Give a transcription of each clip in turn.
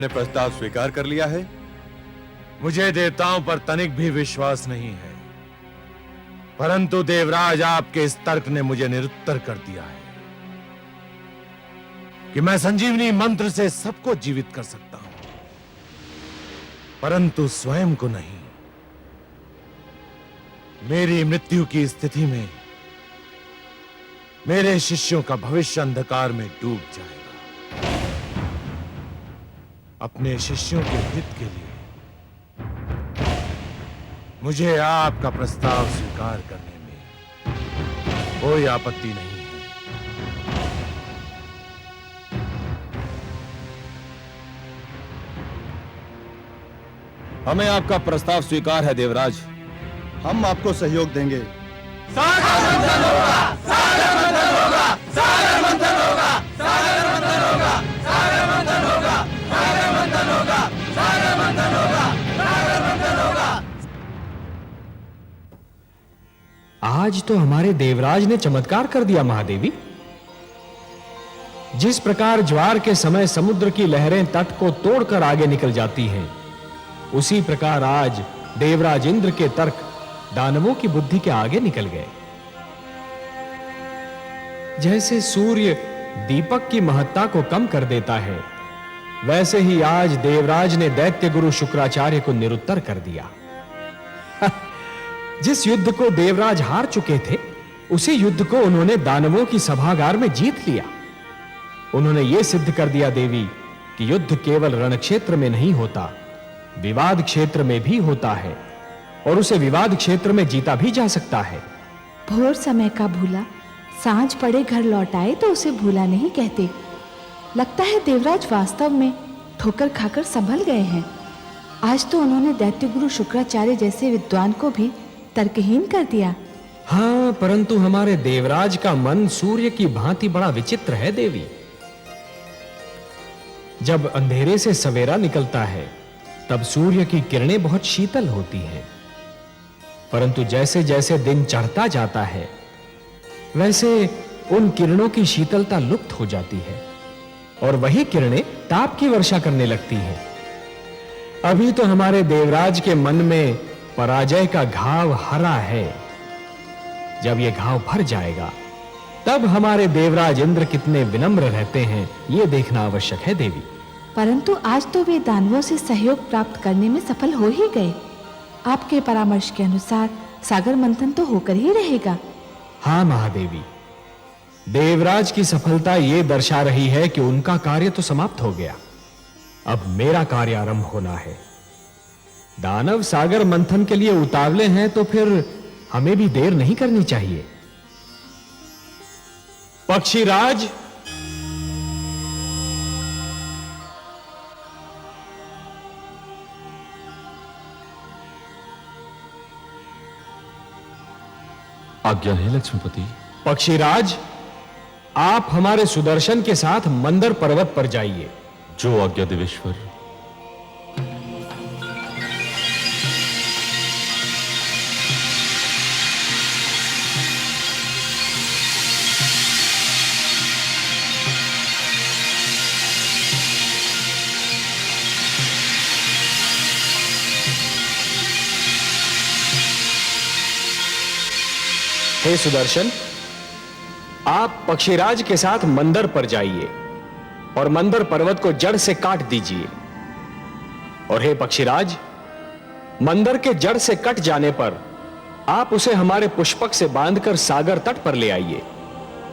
ने प्रस्ताव स्वीकार कर लिया है? मुझे देवताओं पर तनिक भी विश्वास नहीं है, परंतु देवराज आपके इस तर्क ने मुझे निरुत्तर कर दिया है कि मैं संजीवनी मंत्र से सबको जीवित कर सकता हूं, परंतु स्वयं को नहीं। मेरी मृत्यु की स्थिति में मेरे शिष्यों का भविष्य अंधकार में डूब जाएगा। अपने शिष्यों के हित के लिए मुझे आपका प्रस्ताव स्वीकार करने में कोई आपत्ति नहीं है। हमें आपका प्रस्ताव स्वीकार है देवराज। हम आपको सहयोग देंगे। आज तो हमारे देवराज ने चमत्कार कर दिया महादेवी। जिस प्रकार ज्वार के समय समुद्र की लहरें तट को तोड़कर आगे निकल जाती हैं, उसी प्रकार आज देवराज इंद्र के तर्क दानवों की बुद्धि के आगे निकल गए। जैसे सूर्य दीपक की महत्ता को कम कर देता है, वैसे ही आज देवराज ने दैत्य गुरु शुक्राचार्य को निरुत्तर कर दिया। जिस युद्ध को देवराज हार चुके थे, उसी युद्ध को उन्होंने दानवों की सभागार में जीत लिया। उन्होंने यह सिद्ध कर दिया देवी कि युद्ध केवल रणक्षेत्र में नहीं होता, विवाद क्षेत्र में भी होता है, और उसे विवाद क्षेत्र में जीता भी जा सकता है। भोर समय का भूला सांझ पड़े घर लौट आए तो उसे भूला नहीं कहते। लगता है देवराज वास्तव में ठोकर खाकर संभल गए हैं। आज तो उन्होंने दैत्य गुरु शुक्राचार्य जैसे विद्वान को भी तर्कहीन कर दिया। हाँ, परंतु हमारे देवराज का मन सूर्य की भांति बड़ा विचित्र है देवी। जब अंधेरे से सवेरा निकलता है, तब सूर्य की किरणें बहुत शीतल होती हैं, परंतु जैसे जैसे दिन चढ़ता जाता है, वैसे उन किरणों की शीतलता लुप्त हो जाती है और वही किरणें ताप की वर्षा करने लगती हैं। अभी तो हमारे देवराज के मन में पराजय का घाव हरा है। जब यह घाव भर जाएगा, तब हमारे देवराज इंद्र कितने विनम्र रहते हैं, यह देखना आवश्यक है देवी। परंतु आज तो वे दानवों से सहयोग प्राप्त करने में सफल हो ही गए। आपके परामर्श के अनुसार सागर मंथन तो होकर ही रहेगा। हाँ महादेवी, देवराज की सफलता यह दर्शा रही है कि उनका कार्य तो समाप्त हो गया। अब मेरा कार्य आरंभ होना है। दानव सागर मंथन के लिए उतावले हैं, तो फिर हमें भी देर नहीं करनी चाहिए। पक्षीराज, आज्ञा है लक्ष्मीपति। पक्षीराज, आप हमारे सुदर्शन के साथ मंदर पर्वत पर जाइए। जो आज्ञा देवेश्वर। हे सुदर्शन, आप पक्षीराज के साथ मंदर पर जाइए और मंदर पर्वत को जड़ से काट दीजिए। और हे पक्षीराज, मंदर के जड़ से कट जाने पर आप उसे हमारे पुष्पक से बांधकर सागर तट पर ले आइए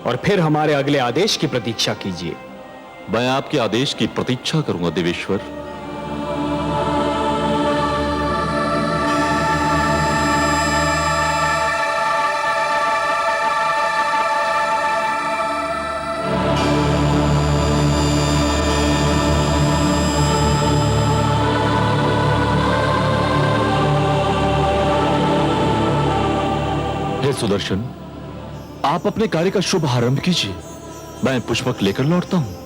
और फिर हमारे अगले आदेश की प्रतीक्षा कीजिए। मैं आपके आदेश की प्रतीक्षा करूंगा देवेश्वर। सुदर्शन, आप अपने कार्य का शुभ आरंभ कीजिए। मैं पुष्पक लेकर लौटता हूं।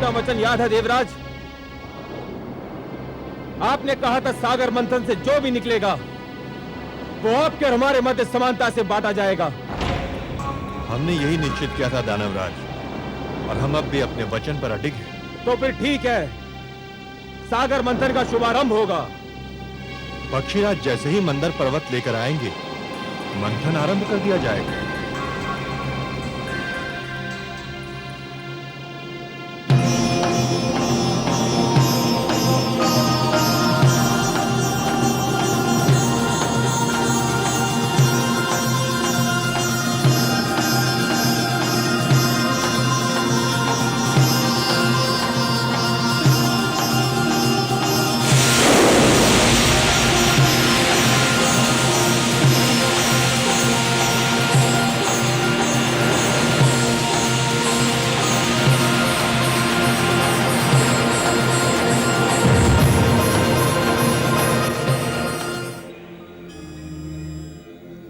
अपना वचन याद है देवराज? आपने कहा था सागर मंथन से जो भी निकलेगा वो आपके और हमारे मध्य समानता से बांटा जाएगा। हमने यही निश्चित किया था दानवराज, और हम अब भी अपने वचन पर अडिग हैं। तो फिर ठीक है, सागर मंथन का शुभारंभ होगा। पक्षीराज जैसे ही मंदर पर्वत लेकर आएंगे, मंथन आरंभ कर दिया जाएगा।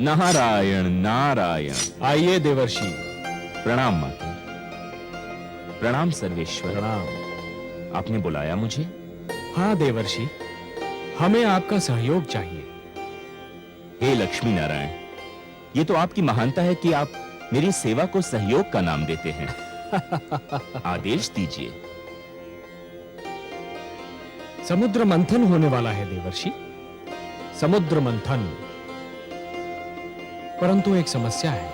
नारायण नारायण। आइए देवर्षि। प्रणाम माता। प्रणाम सर्वेश्वर। प्रणाम। आपने बुलाया मुझे? हाँ देवर्षि, हमें आपका सहयोग चाहिए। हे लक्ष्मी नारायण, ये तो आपकी महानता है कि आप मेरी सेवा को सहयोग का नाम देते हैं। आदेश दीजिए। समुद्र मंथन होने वाला है देवर्षि, समुद्र मंथन। परंतु एक समस्या है।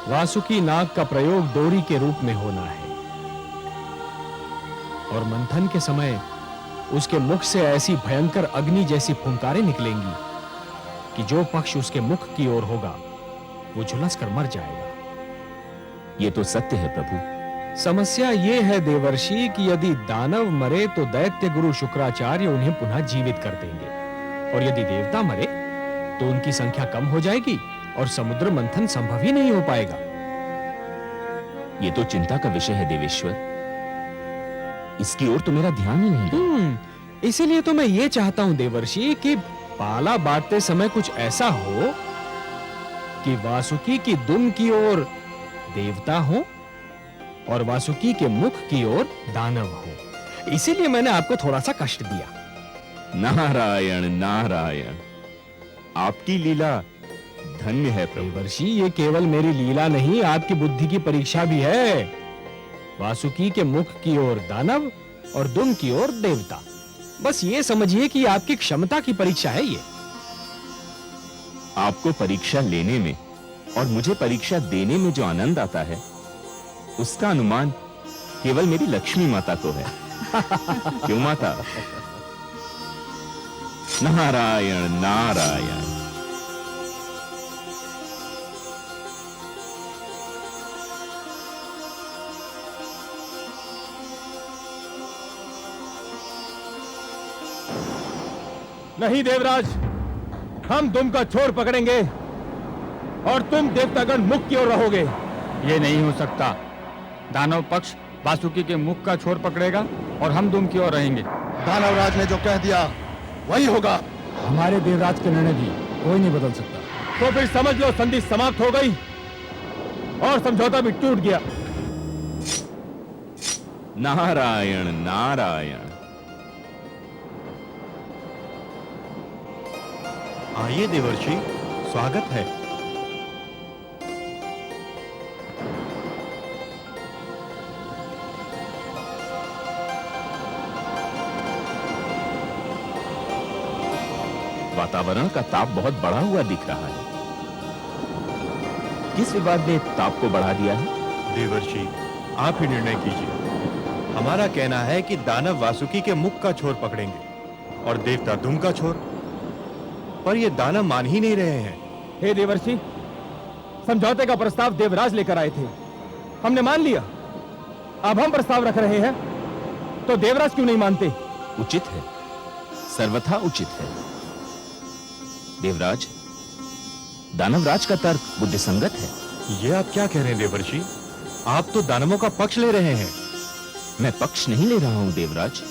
वासुकी नाग का प्रयोग डोरी के रूप में होना है, और मंथन के समय उसके मुख से ऐसी भयंकर अग्नि जैसी फुंकारें निकलेंगी कि जो पक्ष उसके मुख की ओर होगा वो झुलस कर मर जाएगा। ये तो सत्य है प्रभु। समस्या ये है देवर्षि कि यदि दानव मरे तो दैत्य गुरु शुक्राचार्य उन्हें पुनः जीवित कर देंगे, और यदि देवता मरे तो उनकी संख्या कम हो जाएगी और समुद्र मंथन संभव ही नहीं हो पाएगा। ये तो चिंता का विषय है देवेश्वर, इसकी ओर तो मेरा ध्यान ही नहीं गया। इसीलिए तो मैं ये चाहता हूं देवर्षि कि पाला बांटते समय कुछ ऐसा हो कि वासुकी की दुम की ओर देवता हो और वासुकी के मुख की ओर दानव हो। इसीलिए मैंने आपको थोड़ा सा कष्ट दिया। नारायण नारायण, आपकी लीला धन्य है प्रभु। देवर्षि, ये केवल मेरी लीला नहीं, आपकी बुद्धि की परीक्षा भी है। वासुकी के मुख की ओर दानव और दुम की ओर देवता। बस ये समझिए कि आपकी क्षमता की परीक्षा है ये। आपको परीक्षा लेने में और मुझे परीक्षा देने में जो आनंद आता है, उसका अनुमान केवल मेरी लक्ष्मी माता को है। क्यों माता? नारायण नारायण। नहीं देवराज, हम दुम का छोर पकड़ेंगे और तुम देवतागण मुख की ओर रहोगे। ये नहीं हो सकता। दानव पक्ष वासुकी के मुख का छोर पकड़ेगा और हम दुम की ओर रहेंगे। दानवराज ने जो कह दिया वही होगा। हमारे देवराज के निर्णय भी कोई नहीं बदल सकता। तो फिर समझ लो संधि समाप्त हो गई और समझौता भी टूट गया। नारायण नारायण। आइए देवर्षि, स्वागत है। वातावरण का ताप बहुत बढ़ा हुआ दिख रहा है। किस विवाद ने ताप को बढ़ा दिया है? देवर्षि, आप ही निर्णय कीजिए। हमारा कहना है कि दानव वासुकी के मुख का छोर पकड़ेंगे और देवता दुम का छोर, पर ये दानव मान ही नहीं रहे हैं। हे देवर्षि, समझौते का प्रस्ताव देवराज लेकर आए थे, हमने मान लिया। अब हम प्रस्ताव रख रहे हैं तो देवराज क्यों नहीं मानते? उचित है, सर्वथा उचित है। देवराज, दानवराज का तर्क बुद्धिसंगत है। ये आप क्या कह रहे हैं देवर्षि? आप तो दानवों का पक्ष ले रहे हैं। मैं पक्ष नहीं ले रहा हूं देवराज,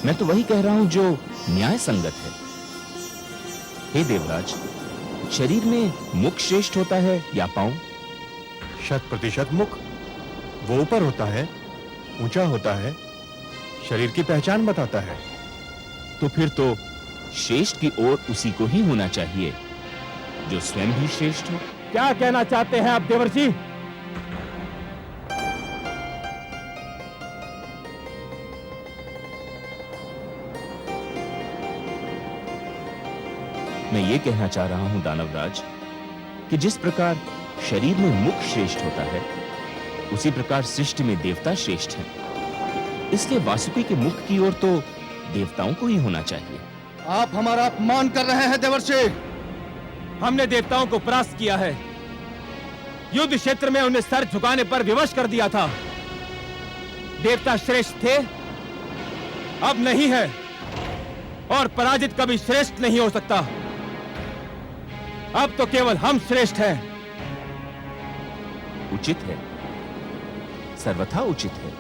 मैं तो वही कह रहा हूं जो न्याय संगत है। हे देवराज, शरीर में मुख श्रेष्ठ होता है या पांव? 100% मुख। वो ऊपर होता है, ऊंचा होता है, शरीर की पहचान बताता है। तो फिर तो श्रेष्ठ की ओर उसी को ही होना चाहिए जो स्वयं भी श्रेष्ठ हो। क्या कहना चाहते हैं आप देवर्षि? मैं ये कहना चाह रहा हूं दानवराज कि जिस प्रकार शरीर में मुख श्रेष्ठ होता है, उसी प्रकार सृष्टि में देवता श्रेष्ठ हैं। इसलिए वासुकी के मुख की ओर तो देवताओं को ही होना चाहिए। आप हमारा अपमान कर रहे हैं देवर्षि। हमने देवताओं को परास्त किया है, युद्ध क्षेत्र में उन्हें सर झुकाने पर विवश कर दिया था। देवता श्रेष्ठ थे, अब नहीं है, और पराजित कभी श्रेष्ठ नहीं हो सकता। अब तो केवल हम श्रेष्ठ हैं। उचित है, सर्वथा उचित है।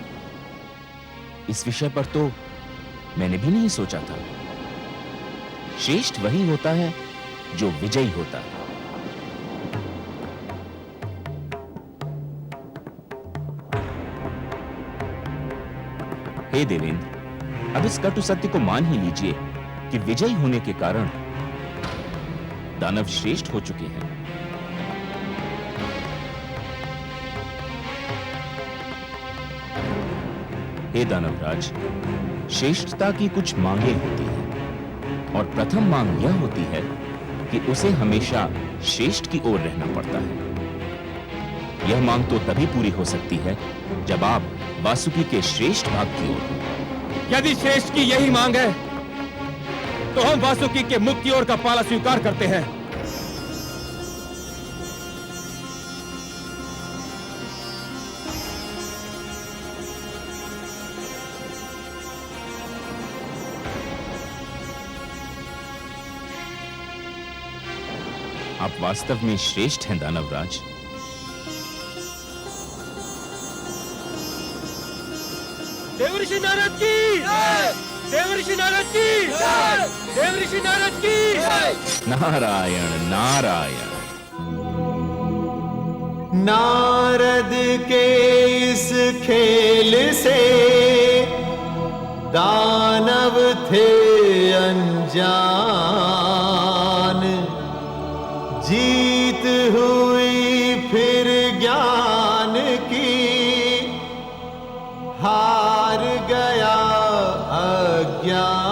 इस विषय पर तो मैंने भी नहीं सोचा था। श्रेष्ठ वही होता है जो विजयी होता है। हे देवेंद्र, अब इस कटु सत्य को मान ही लीजिए कि विजयी होने के कारण दानव श्रेष्ठ हो चुके हैं। हे दानवराज, श्रेष्ठता की कुछ मांगे होती हैं, और प्रथम मांग यह होती है कि उसे हमेशा श्रेष्ठ की ओर रहना पड़ता है। यह मांग तो तभी पूरी हो सकती है जब आप वासुकी के श्रेष्ठ भाग की ओर हो। यदि श्रेष्ठ की यही मांग है, तो हम वासुकी के मुख की ओर का पाला स्वीकार करते हैं। आप वास्तव में श्रेष्ठ हैं दानवराज। देवर्षि नारद की जय! देवर्षि नारद की जय! देवर्षि नारद की जय! नारायण नारायण। नारद के इस खेल से दानव थे अनजान, जीत हुई फिर ज्ञान की, हार गया अज्ञान।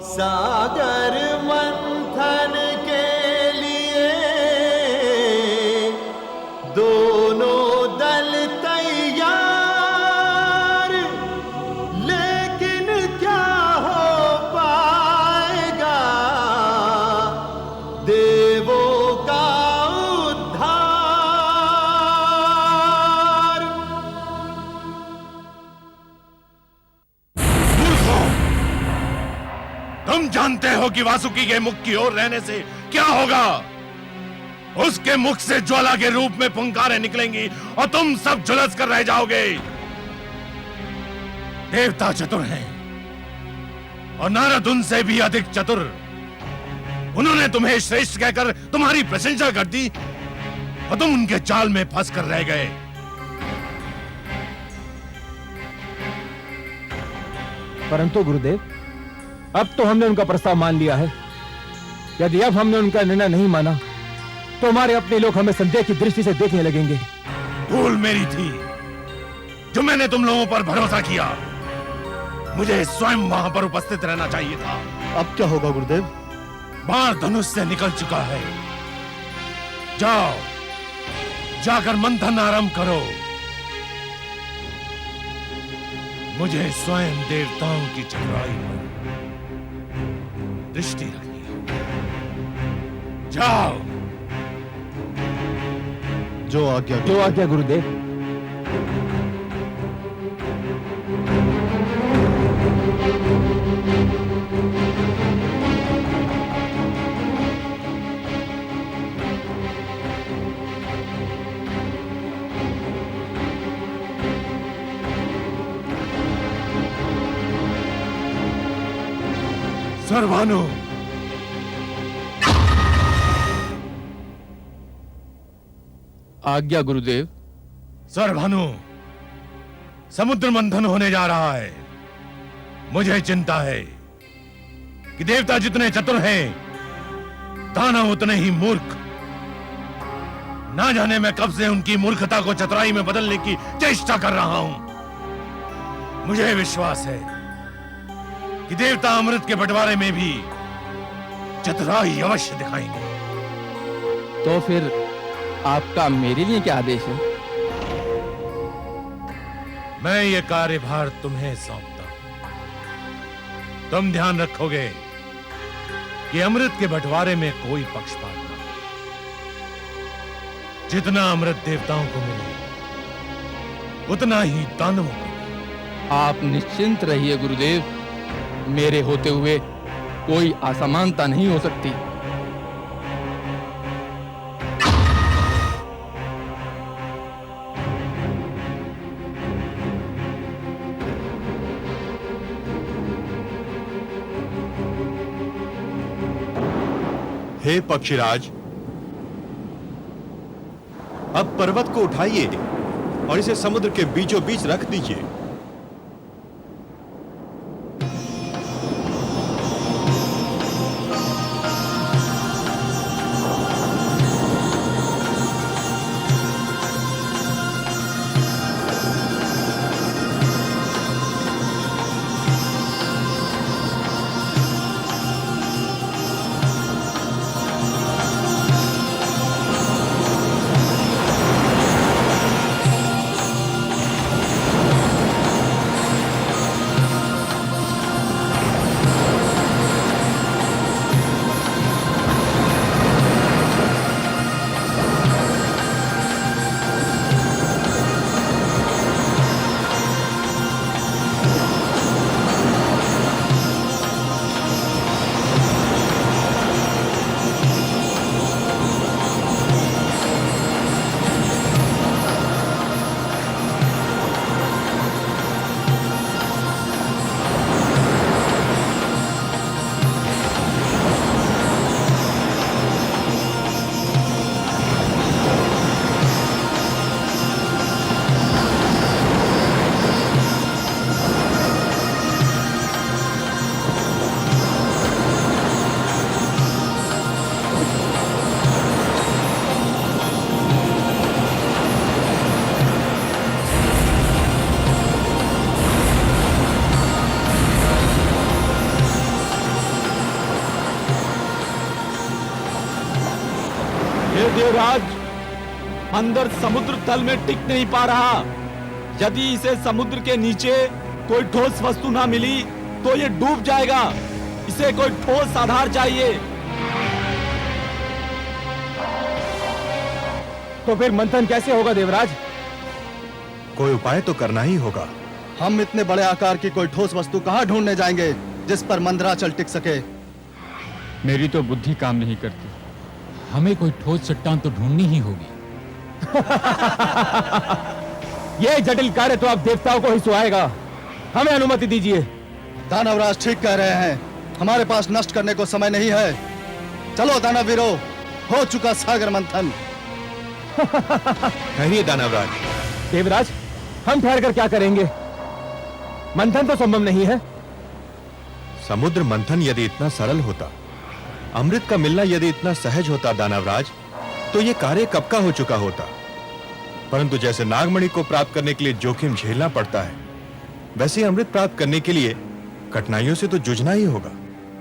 सागर मंथन के लिए दोनों दल तैयार, लेकिन क्या हो पाएगा देवों का उद्धार। तुम जानते हो कि वासुकी के मुख की ओर रहने से क्या होगा? उसके मुख से ज्वाला के रूप में फुंकारें निकलेंगी और तुम सब झुलस कर रह जाओगे। देवता चतुर हैं और नारद उनसे भी अधिक चतुर। उन्होंने तुम्हें श्रेष्ठ कहकर तुम्हारी प्रशंसा कर दी और तुम उनके जाल में फंस कर रह गए। परंतु गुरुदेव, अब तो हमने उनका प्रस्ताव मान लिया है। यदि अब हमने उनका निर्णय नहीं माना, तो हमारे अपने लोग हमें संदेह की दृष्टि से देखने लगेंगे। भूल मेरी थी जो मैंने तुम लोगों पर भरोसा किया। मुझे स्वयं वहां पर उपस्थित रहना चाहिए था। अब क्या होगा गुरुदेव? बाण धनुष से निकल चुका है। जाओ, जाकर मंथन आरंभ करो। मुझे स्वयं देवताओं की चतुराई पर दृष्टि रखनी है। जाओ। जो आज्ञा जो आज्ञा गुरुदेव। सर्वानु, आज्ञा गुरुदेव। सर भानु, समुद्र मंथन होने जा रहा है। मुझे चिंता है कि देवता जितने चतुर हैं, दानव उतने ही मूर्ख। ना जाने मैं कब से उनकी मूर्खता को चतुराई में बदलने की चेष्टा कर रहा हूं। मुझे विश्वास है कि देवता अमृत के बंटवारे में भी चतुराई अवश्य दिखाएंगे। तो फिर आपका मेरे लिए क्या आदेश है? मैं ये कार्यभार तुम्हें सौंपता हूं। तुम ध्यान रखोगे कि अमृत के बंटवारे में कोई पक्षपात न हो। जितना अमृत देवताओं को मिले, उतना ही दानवों को। आप निश्चिंत रहिए गुरुदेव, मेरे होते हुए कोई असमानता नहीं हो सकती। हे पक्षीराज, अब पर्वत को उठाइए और इसे समुद्र के बीचों बीच रख दीजिए। देवराज, अंदर समुद्र तल में टिक नहीं पा रहा। यदि इसे समुद्र के नीचे कोई ठोस वस्तु ना मिली तो ये डूब जाएगा। इसे कोई ठोस आधार चाहिए। तो फिर मंथन कैसे होगा देवराज? कोई उपाय तो करना ही होगा। हम इतने बड़े आकार की कोई ठोस वस्तु कहाँ ढूंढने जाएंगे जिस पर मंदराचल टिक सके? मेरी तो बुद्धि काम नहीं करती। हमें कोई ठोस चट्टान तो ढूंढनी ही होगी। ये जटिल कार्य तो आप देवताओं को ही सुहाएगा। हमें अनुमति दीजिए। दानवराज ठीक कह रहे हैं, हमारे पास नष्ट करने को समय नहीं है। चलो दानवीरो, हो चुका सागर मंथन। ठहरिए दानवराज। देवराज, हम ठहर कर क्या करेंगे? मंथन तो संभव नहीं है। समुद्र मंथन यदि इतना सरल होता, अमृत का मिलना यदि इतना सहज होता दानवराज, तो यह कार्य कब का हो चुका होता। परंतु जैसे नागमणि को प्राप्त करने के लिए जोखिम झेलना पड़ता है, वैसे अमृत प्राप्त करने के लिए कठिनाइयों से तो जूझना ही होगा।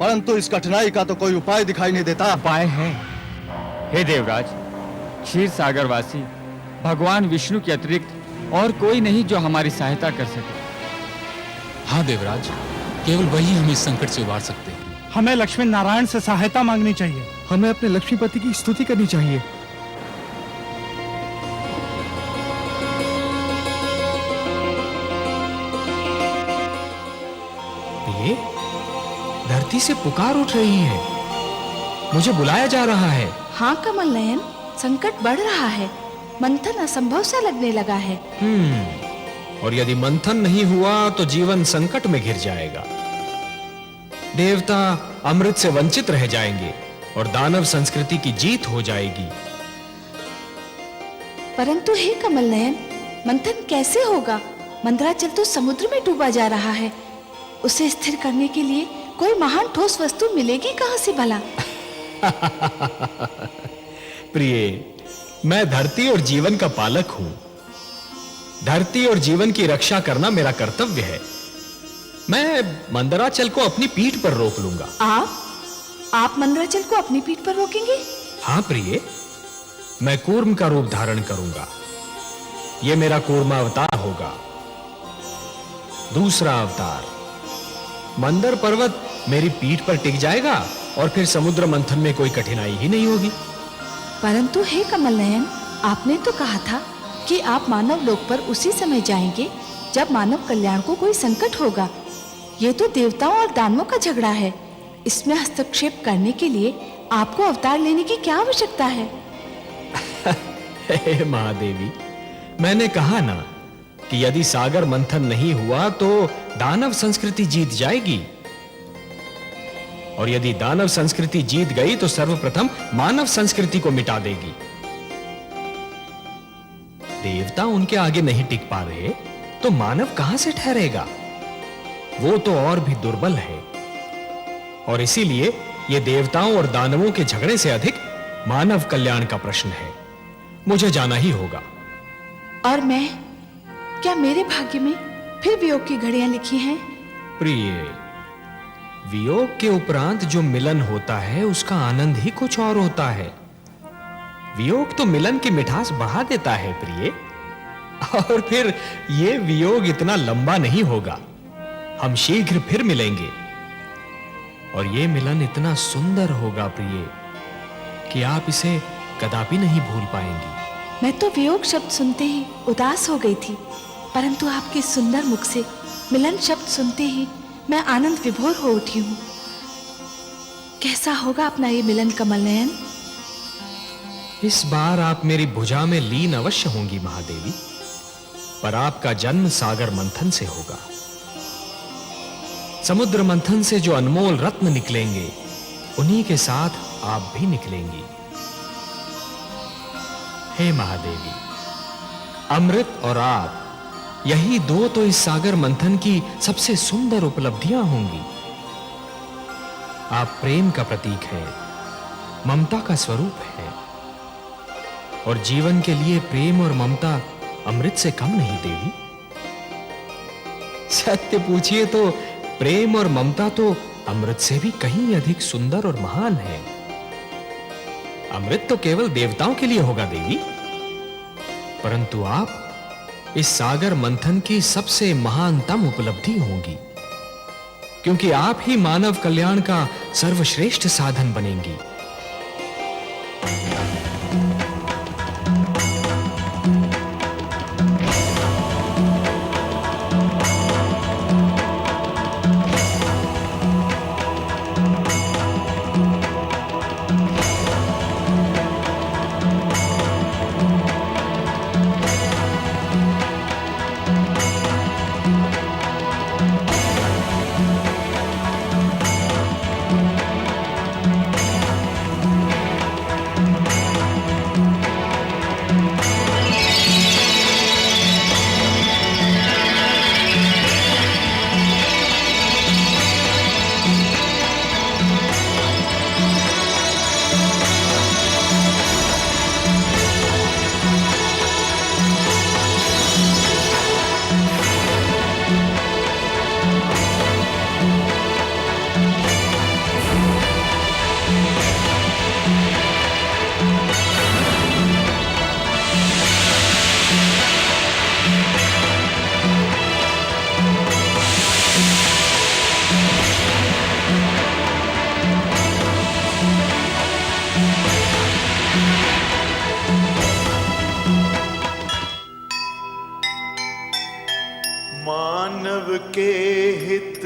परंतु इस कठिनाई का तो कोई उपाय दिखाई नहीं देता। उपाय है। हे देवराज, क्षीर सागरवासी भगवान विष्णु के अतिरिक्त और कोई नहीं जो हमारी सहायता कर सके। हाँ देवराज, केवल वही हमें इस संकट से उबार सकते हैं। हमें लक्ष्मी नारायण से सहायता मांगनी चाहिए। हमें अपने लक्ष्मीपति की स्तुति करनी चाहिए। ये धरती से पुकार उठ रही है। मुझे बुलाया जा रहा है। हाँ कमल नयन, संकट बढ़ रहा है। मंथन असंभव सा लगने लगा है। और यदि मंथन नहीं हुआ तो जीवन संकट में घिर जाएगा। देवता अमृत से वंचित रह जाएंगे और दानव संस्कृति की जीत हो जाएगी। परंतु हे कमल नयन, मंथन कैसे होगा? मंदराचल तो समुद्र में डूबा जा रहा है। उसे स्थिर करने के लिए कोई महान ठोस वस्तु मिलेगी कहां से भला? प्रिय, मैं धरती और जीवन का पालक हूं। धरती और जीवन की रक्षा करना मेरा कर्तव्य है। मैं मंदराचल को अपनी पीठ पर रोक लूंगा। आप मंदराचल को अपनी पीठ पर रोकेंगे? हां प्रिय, मैं कूर्म का रूप धारण करूंगा। यह मेरा कूर्मा अवतार होगा। दूसरा अवतार, मंदर पर्वत मेरी पीठ पर टिक जाएगा और फिर समुद्र मंथन में कोई कठिनाई ही नहीं होगी। परंतु हे कमल नयन, आपने तो कहा था कि आप मानव लोक पर उसी समय जाएंगे जब मानव कल्याण को कोई संकट होगा। ये तो देवताओं और दानवों का झगड़ा है। इसमें हस्तक्षेप करने के लिए आपको अवतार लेने की क्या आवश्यकता है? हे महादेवी, मैंने कहा ना कि यदि सागर मंथन नहीं हुआ तो दानव संस्कृति जीत जाएगी, और यदि दानव संस्कृति जीत गई तो सर्वप्रथम मानव संस्कृति को मिटा देगी। देवता उनके आगे नहीं टिक पा रहे तो मानव कहां से ठहरेगा? वो तो और भी दुर्बल है, और इसीलिए यह देवताओं और दानवों के झगड़े से अधिक मानव कल्याण का प्रश्न है। मुझे जाना ही होगा। और मैं, क्या मेरे भाग्य में फिर वियोग की घड़ियां लिखी हैं? प्रिय, वियोग के उपरांत जो मिलन होता है उसका आनंद ही कुछ और होता है। वियोग तो मिलन की मिठास बढ़ा देता है प्रिय, और फिर ये वियोग इतना लंबा नहीं होगा। हम शीघ्र फिर मिलेंगे, और ये मिलन इतना सुंदर होगा प्रिय कि आप इसे कदापि नहीं भूल पाएंगी। मैं तो वियोग शब्द सुनते ही उदास हो गई थी, परंतु आपके सुंदर मुख से मिलन शब्द सुनते ही मैं आनंद विभोर हो उठी हूं। कैसा होगा अपना ये मिलन कमल नयन? इस बार आप मेरी भुजा में लीन अवश्य होंगी महादेवी, पर आपका जन्म सागर मंथन से होगा। समुद्र मंथन से जो अनमोल रत्न निकलेंगे उन्हीं के साथ आप भी निकलेंगी। हे महादेवी, अमृत और आप, यही दो तो इस सागर मंथन की सबसे सुंदर उपलब्धियां होंगी। आप प्रेम का प्रतीक हैं, ममता का स्वरूप है, और जीवन के लिए प्रेम और ममता अमृत से कम नहीं देवी। सत्य पूछिए तो प्रेम और ममता तो अमृत से भी कहीं अधिक सुंदर और महान है। अमृत तो केवल देवताओं के लिए होगा देवी, परंतु आप इस सागर मंथन की सबसे महानतम उपलब्धि होंगी, क्योंकि आप ही मानव कल्याण का सर्वश्रेष्ठ साधन बनेंगी। मानव के हित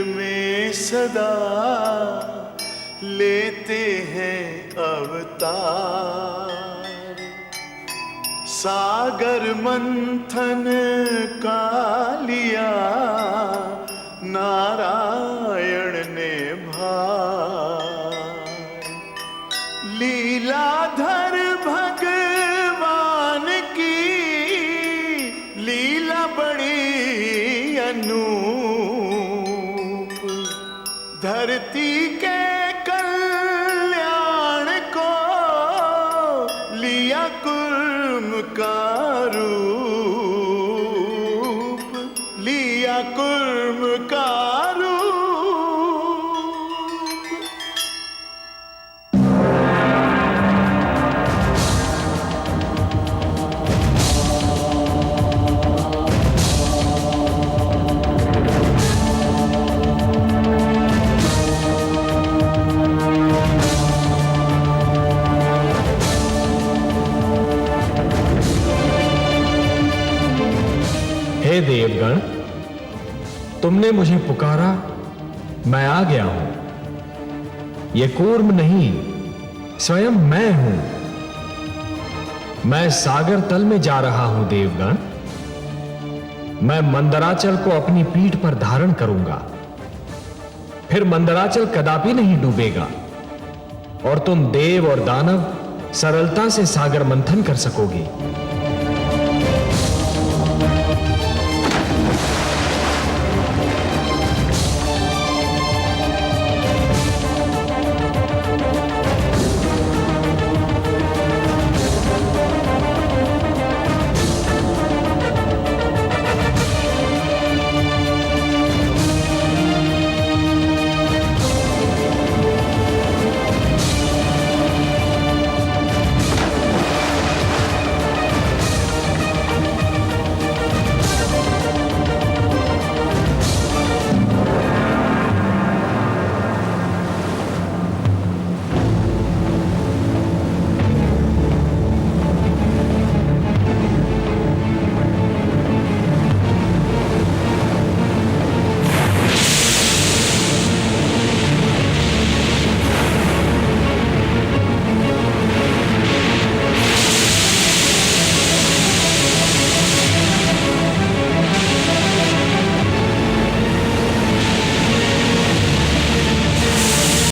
में सदा लेते हैं अवतार। सागर मंथन का लिया नारायण ने भार। लीलाधर भगवान की धरती के कल्याण को लिया कुर्म का रूप, लिया कुर्म का रूप। हे देवगण, तुमने मुझे पुकारा, मैं आ गया हूं। यह कूर्म नहीं, स्वयं मैं हूं। मैं सागर तल में जा रहा हूं देवगण। मैं मंदराचल को अपनी पीठ पर धारण करूंगा, फिर मंदराचल कदापि नहीं डूबेगा और तुम देव और दानव सरलता से सागर मंथन कर सकोगे।